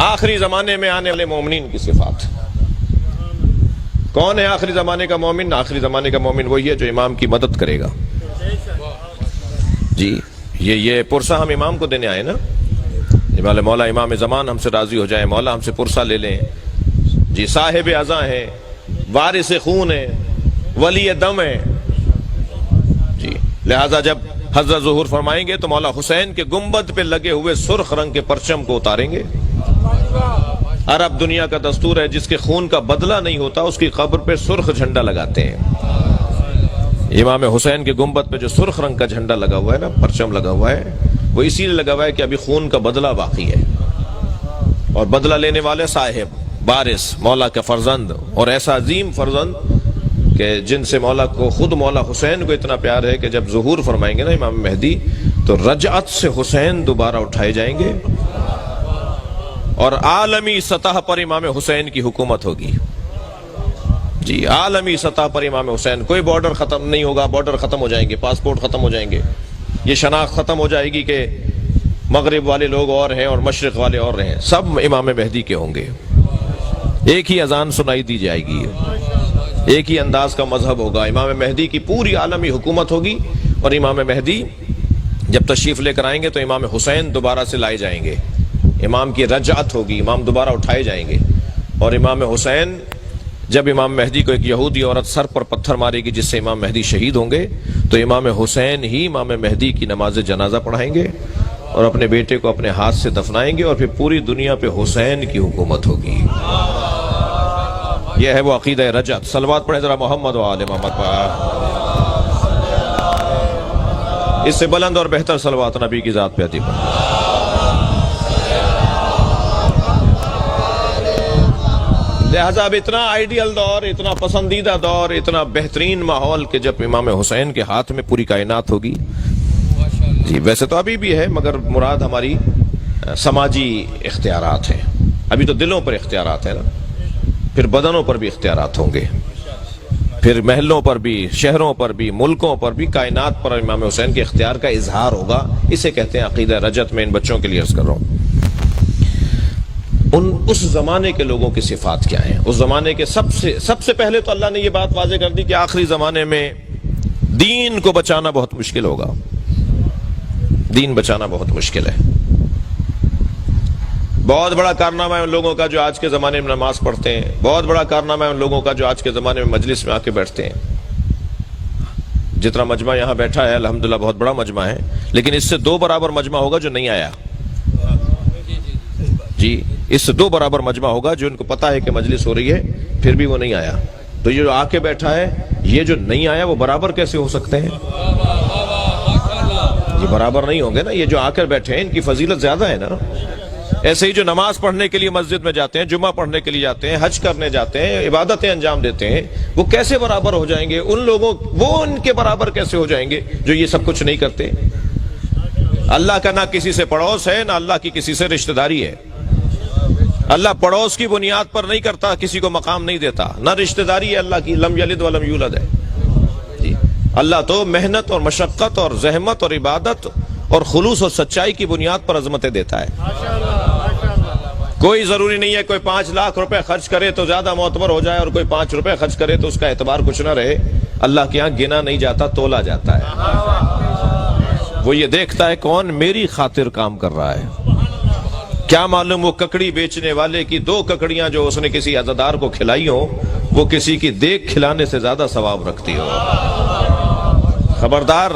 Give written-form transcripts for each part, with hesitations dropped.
آخری زمانے میں آنے والے مومنین کی صفات. کون ہے آخری زمانے کا مومن؟ آخری زمانے کا مومن وہی ہے جو امام کی مدد کرے گا. جی یہ پرسہ ہم امام کو دینے آئے نا. مولا امام زمان ہم سے راضی ہو جائیں، مولا ہم سے پرسہ لے لیں. جی صاحب ازاں ہیں، وارث خون ہیں، ولی دم ہیں. جی لہذا جب حضرت ظہور فرمائیں گے تو مولا حسین کے گنبد پہ لگے ہوئے سرخ رنگ کے پرچم کو اتاریں گے. عرب دنیا کا دستور ہے، جس کے خون کا بدلہ نہیں ہوتا اس کی قبر پہ سرخ جھنڈا لگاتے ہیں. امام حسین کے گنبد پہ جو سرخ رنگ کا جھنڈا لگا ہوا ہے نا، پرچم لگا ہوا ہے، وہ اسی لیے لگا ہوا ہے کہ ابھی خون کا بدلہ باقی ہے. اور بدلہ لینے والے صاحب، وارث، مولا کا فرزند، اور ایسا عظیم فرزند کہ جن سے مولا کو، خود مولا حسین کو اتنا پیار ہے کہ جب ظہور فرمائیں گے نا امام مہدی تو رجعت سے حسین دوبارہ اٹھائے جائیں گے اور عالمی سطح پر امام حسین کی حکومت ہوگی. جی عالمی سطح پر امام حسین، کوئی بارڈر ختم نہیں ہوگا. بارڈر ختم ہو جائیں گے، پاسپورٹ ختم ہو جائیں گے، یہ شناخت ختم ہو جائے گی کہ مغرب والے لوگ اور ہیں اور مشرق والے اور ہیں. سب امام مہدی کے ہوں گے. ایک ہی اذان سنائی دی جائے گی، ایک ہی انداز کا مذہب ہوگا. امام مہدی کی پوری عالمی حکومت ہوگی. اور امام مہدی جب تشریف لے کر آئیں گے تو امام حسین دوبارہ سے لائے جائیں گے. امام کی رجعت ہوگی، امام دوبارہ اٹھائے جائیں گے. اور امام حسین، جب امام مہدی کو ایک یہودی عورت سر پر پتھر مارے گی جس سے امام مہدی شہید ہوں گے، تو امام حسین ہی امام مہدی کی نماز جنازہ پڑھائیں گے اور اپنے بیٹے کو اپنے ہاتھ سے دفنائیں گے. اور پھر پوری دنیا پہ حسین کی حکومت ہوگی. یہ ہے وہ عقیدہ رجعت. صلوات پڑھیں ذرا محمد و آل محمد پر. اس سے بلند اور بہتر صلوات نبی کی ذات پہ عطا فرمائے. لہذا اب اتنا آئیڈیل دور، اتنا پسندیدہ دور، اتنا بہترین ماحول کہ جب امام حسین کے ہاتھ میں پوری کائنات ہوگی. جی ویسے تو ابھی بھی ہے، مگر مراد ہماری سماجی اختیارات ہیں. ابھی تو دلوں پر اختیارات ہیں نا، پھر بدنوں پر بھی اختیارات ہوں گے، پھر محلوں پر بھی، شہروں پر بھی، ملکوں پر بھی، کائنات پر امام حسین کے اختیار کا اظہار ہوگا. اسے کہتے ہیں عقیدہ رجعت. میں ان بچوں کے لیے عرض کر رہا ہوں اس زمانے کے لوگوں کی صفات کیا ہیں. اس زمانے کے سب سے پہلے تو اللہ نے یہ بات واضح کر دی کہ آخری زمانے میں دین کو بچانا بہت مشکل ہوگا. دین بچانا بہت مشکل ہے. بہت بڑا کارنامہ ہے ان لوگوں کا جو آج کے زمانے میں نماز پڑھتے ہیں. بہت بڑا کارنامہ ہے ان لوگوں کا جو آج کے زمانے میں مجلس میں آ کے بیٹھتے ہیں. جتنا مجمع یہاں بیٹھا ہے الحمدللہ بہت بڑا مجمع ہے، لیکن اس سے 2 برابر مجمع ہوگا جو نہیں آیا. جی اس سے 2 برابر مجمع ہوگا جو ان کو پتا ہے کہ مجلس ہو رہی ہے پھر بھی وہ نہیں آیا. تو یہ جو آ کے بیٹھا ہے، یہ جو نہیں آیا وہ برابر کیسے ہو سکتے ہیں؟ یہ برابر نہیں ہوں گے نا. یہ جو آ کر بیٹھے ہیں ان کی فضیلت زیادہ ہے نا. ایسے ہی جو نماز پڑھنے کے لیے مسجد میں جاتے ہیں، جمعہ پڑھنے کے لیے جاتے ہیں، حج کرنے جاتے ہیں، عبادتیں انجام دیتے ہیں، وہ کیسے برابر ہو جائیں گے ان لوگوں؟ وہ ان کے برابر کیسے ہو جائیں گے جو یہ سب کچھ نہیں کرتے؟ اللہ کا نہ کسی سے پڑوس ہے، نہ اللہ کی کسی سے رشتہ داری ہے. اللہ پڑوس کی بنیاد پر نہیں کرتا، کسی کو مقام نہیں دیتا، نہ رشتہ داری ہے اللہ کی. لم یلد ولم یولد ہے. جی اللہ تو محنت اور مشقت اور زحمت اور عبادت اور خلوص اور سچائی کی بنیاد پر عظمتیں دیتا ہے. کوئی ضروری نہیں ہے کوئی 5 لاکھ روپے خرچ کرے تو زیادہ معتبر ہو جائے اور کوئی 5 روپے خرچ کرے تو اس کا اعتبار کچھ نہ رہے. اللہ کے ہاں گنا نہیں جاتا، تولا جاتا ہے. وہ یہ دیکھتا ہے کون میری خاطر کام کر رہا ہے. کیا معلوم وہ ککڑی بیچنے والے کی 2 ککڑیاں جو اس نے کسی عزادار کو کھلائی ہو وہ کسی کی دیکھ کھلانے سے زیادہ ثواب رکھتی ہو. خبردار.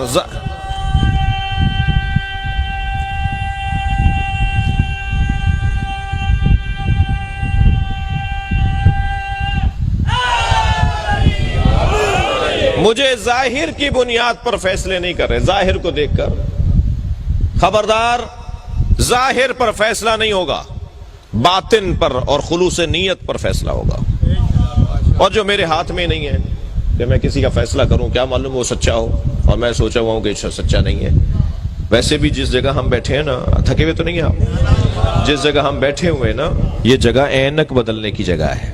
مجھے ظاہر کی بنیاد پر فیصلے نہیں کر رہے، ظاہر کو دیکھ کر. خبردار، ظاہر پر فیصلہ نہیں ہوگا، باطن پر اور خلوص نیت پر فیصلہ ہوگا. اور جو میرے ہاتھ میں نہیں ہے کہ میں کسی کا فیصلہ کروں، کیا معلوم وہ سچا ہو اور میں سوچا ہوا ہوں کہ سچا نہیں ہے. ویسے بھی جس جگہ ہم بیٹھے ہیں نا، تھکے ہوئے تو نہیں ہیں آپ؟ جس جگہ ہم بیٹھے ہوئے نا، یہ جگہ اینک بدلنے کی جگہ ہے.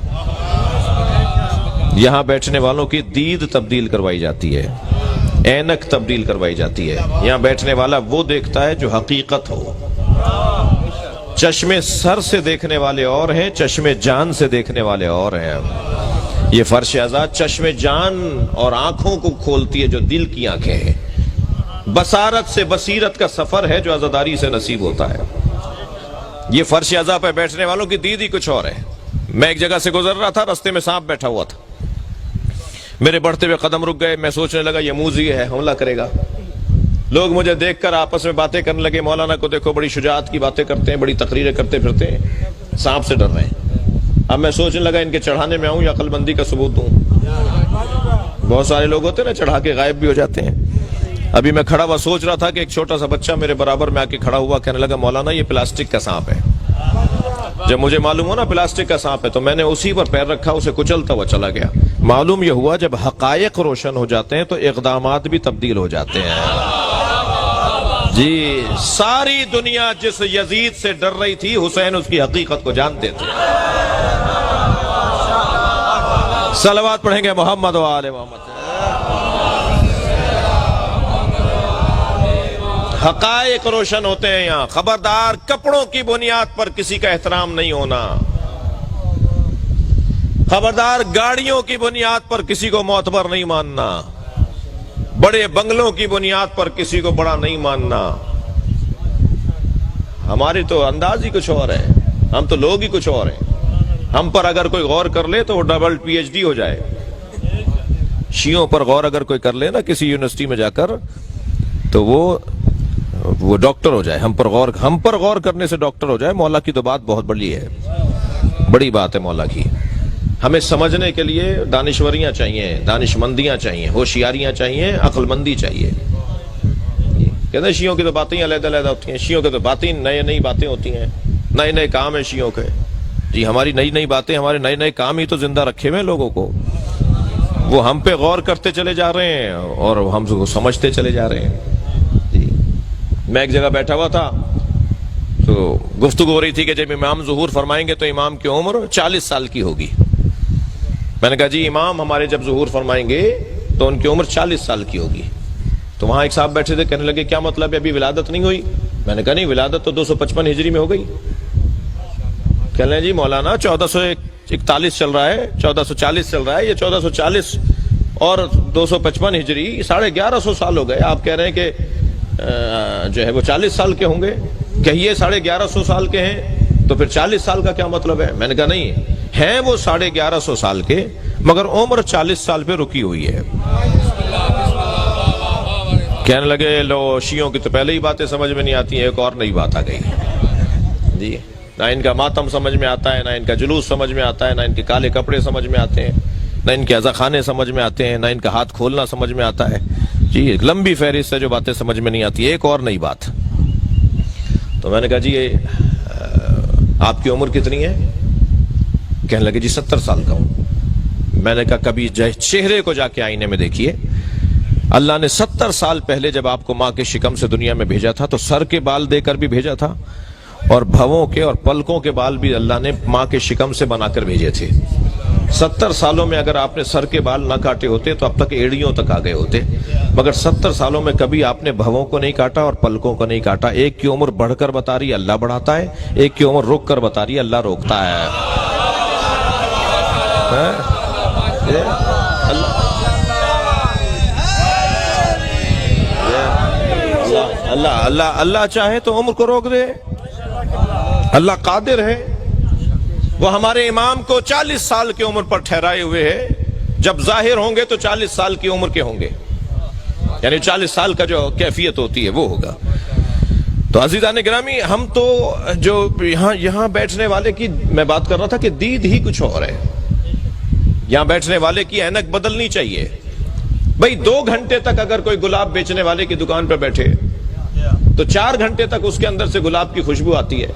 یہاں بیٹھنے والوں کی دید تبدیل کروائی جاتی ہے، اینک تبدیل کروائی جاتی ہے. یہاں بیٹھنے والا وہ دیکھتا ہے جو حقیقت ہو. چشمے سر سے دیکھنے والے اور ہیں، چشمے جان سے دیکھنے والے اور ہیں۔ یہ فرش ازا چشمے جان اور آنکھوں کو کھولتی ہے جو دل کی آنکھیں ہیں۔ بصارت سے بصیرت کا سفر ہے جو عزاداری سے نصیب ہوتا ہے۔ یہ فرش ازا پہ بیٹھنے والوں کی دید ہی کچھ اور ہے۔ میں ایک جگہ سے گزر رہا تھا، رستے میں سانپ بیٹھا ہوا تھا، میرے بڑھتے ہوئے قدم رک گئے۔ میں سوچنے لگا یہ موذی ہے، حملہ کرے گا۔ لوگ مجھے دیکھ کر آپس میں باتیں کرنے لگے، مولانا کو دیکھو بڑی شجاعت کی باتیں کرتے ہیں، بڑی تقریریں کرتے پھرتے ہیں، سانپ سے ڈر رہے ہیں۔ اب میں سوچنے لگا ان کے چڑھانے میں آؤں یا عقل مندی کا ثبوت دوں۔ بہت سارے لوگ ہوتے ہیں نا چڑھا کے غائب بھی ہو جاتے ہیں۔ ابھی میں کھڑا ہوا سوچ رہا تھا کہ ایک چھوٹا سا بچہ میرے برابر میں آ کے کھڑا ہوا، کہنے لگا مولانا یہ پلاسٹک کا سانپ ہے۔ جب مجھے معلوم ہوا نا پلاسٹک کا سانپ ہے تو میں نے اسی پر پیر رکھا، اسے کچلتا ہوا چلا گیا۔ معلوم یہ ہوا جب حقائق روشن ہو جاتے ہیں تو اقدامات بھی تبدیل ہو جاتے ہیں۔ جی ساری دنیا جس یزید سے ڈر رہی تھی، حسین اس کی حقیقت کو جانتے تھے۔ صلوات پڑھیں گے محمد و آل محمد۔ حقائق روشن ہوتے ہیں یہاں۔ خبردار کپڑوں کی بنیاد پر کسی کا احترام نہیں ہونا، خبردار گاڑیوں کی بنیاد پر کسی کو معتبر نہیں ماننا، بڑے بنگلوں کی بنیاد پر کسی کو بڑا نہیں ماننا۔ ہماری تو انداز ہی کچھ اور ہے، ہم تو لوگ ہی کچھ اور ہیں۔ ہم پر اگر کوئی غور کر لے تو وہ ڈبل پی ایچ ڈی ہو جائے۔ شیعوں پر غور اگر کوئی کر لے نا کسی یونیورسٹی میں جا کر تو وہ ڈاکٹر ہو جائے۔ ہم پر غور کرنے سے ڈاکٹر ہو جائے۔ مولا کی تو بات بہت بڑی ہے، بڑی بات ہے مولا کی۔ ہمیں سمجھنے کے لیے دانشوریاں چاہیے، دانش مندیاں چاہیے، ہوشیاریاں چاہیے، عقل مندی چاہیے۔ کہتے ہیں شیعوں کی تو باتیں علیحدہ علیحدہ ہوتی ہیں، شیعوں کی تو باتیں نئی باتیں ہوتی ہیں، نئے نئے کام ہیں شیعوں کے۔ جی ہماری نئی باتیں، ہمارے نئے کام ہی تو زندہ رکھے ہوئے ہیں لوگوں کو۔ وہ ہم پہ غور کرتے چلے جا رہے ہیں اور ہم کو سمجھتے چلے جا رہے ہیں۔ جی میں ایک جگہ بیٹھا ہوا تھا تو گفتگو ہو رہی تھی کہ جب امام ظہور فرمائیں گے تو امام کی عمر 40 سال کی ہوگی۔ میں نے کہا جی امام ہمارے جب ظہور فرمائیں گے تو ان کی عمر 40 سال کی ہوگی۔ تو وہاں ایک صاحب بیٹھے تھے، کہنے لگے کیا مطلب ہے ابھی ولادت نہیں ہوئی؟ میں نے کہا نہیں، ولادت تو 255 ہجری میں ہو گئی۔ کہنے لگے جی مولانا 1441 چل رہا ہے، 1440 چل رہا ہے، یہ 1440 اور 255 ہجری 1150 سال ہو گئے، آپ کہہ رہے ہیں کہ جو ہے وہ 40 سال کے ہوں گے؟ کہیے 1150 سال کے ہیں تو پھر 40 سال کا کیا مطلب ہے؟ میں نے کہا نہیں، ہیں وہ 1150 سال کے مگر عمر 40 سال پہ رکی ہوئی ہے۔ کہنے لگے لو شیعوں کی تو پہلے ہی باتیں سمجھ میں نہیں آتی ہیں، ایک اور نئی بات آ گئی۔ جی نہ ان کا ماتم سمجھ میں آتا ہے، نہ ان کا جلوس سمجھ میں آتا ہے، نہ ان کے کالے کپڑے سمجھ میں آتے ہیں، نہ ان کے عزاخانے سمجھ میں آتے ہیں، نہ ان کا ہاتھ کھولنا سمجھ میں آتا ہے۔ جی ایک لمبی فہرست ہے جو باتیں سمجھ میں نہیں آتی، ایک اور نئی بات۔ تو میں نے کہا جی آپ کی عمر کتنی ہے؟ کہنے لگے جی 70 سال کا ہوں۔ میں نے کہا کبھی چہرے کو جا کے آئینے میں دیکھیے، اللہ نے 70 سال پہلے جب آپ کو ماں کے شکم سے دنیا میں بھیجا تھا تو سر کے بال دے کر بھی بھیجا تھا اور بھووں کے اور پلکوں کے بال بھی اللہ نے ماں کے شکم سے بنا کر بھیجے تھے۔ 70 سالوں میں اگر آپ نے سر کے بال نہ کاٹے ہوتے تو اب تک ایڑیوں تک آ گئے ہوتے، مگر 70 سالوں میں کبھی آپ نے بھووں کو نہیں کاٹا اور پلکوں کو نہیں کاٹا۔ ایک کی عمر بڑھ کر بتا رہی ہے اللہ بڑھاتا ہے، ایک کی عمر رک کر بتا رہی ہے اللہ روکتا ہے۔ اللہ چاہے تو عمر کو روک دے، اللہ قادر ہے۔ وہ ہمارے امام کو 40 سال کی عمر پر ٹھہرائے ہوئے ہے، جب ظاہر ہوں گے تو 40 سال کی عمر کے ہوں گے، یعنی 40 سال کا جو کیفیت ہوتی ہے وہ ہوگا۔ تو عزیزان گرامی، ہم تو جو یہاں بیٹھنے والے کی میں بات کر رہا تھا کہ دید ہی کچھ اور ہے۔ یہاں بیٹھنے والے کی اینک بدلنی چاہیے۔ بھئی 2 گھنٹے تک اگر کوئی گلاب بیچنے والے کی دکان پہ بیٹھے تو 4 گھنٹے تک اس کے اندر سے گلاب کی خوشبو آتی ہے۔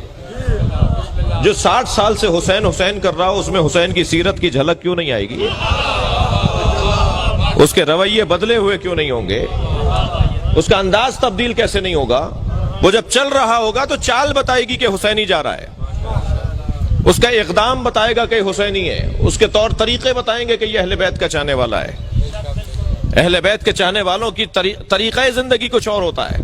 جو 60 سال سے حسین کر رہا ہو، اس میں حسین کی سیرت کی جھلک کیوں نہیں آئے گی؟ اس کے رویے بدلے ہوئے کیوں نہیں ہوں گے؟ اس کا انداز تبدیل کیسے نہیں ہوگا؟ وہ جب چل رہا ہوگا تو چال بتائے گی کہ حسینی جا رہا ہے، اس کا اقدام بتائے گا کہ حسینی ہے، اس کے طور طریقے بتائیں گے کہ یہ اہل بیت کا چاہنے والا ہے۔ اہل بیت کے چاہنے والوں کی طریقہ زندگی کچھ اور ہوتا ہے۔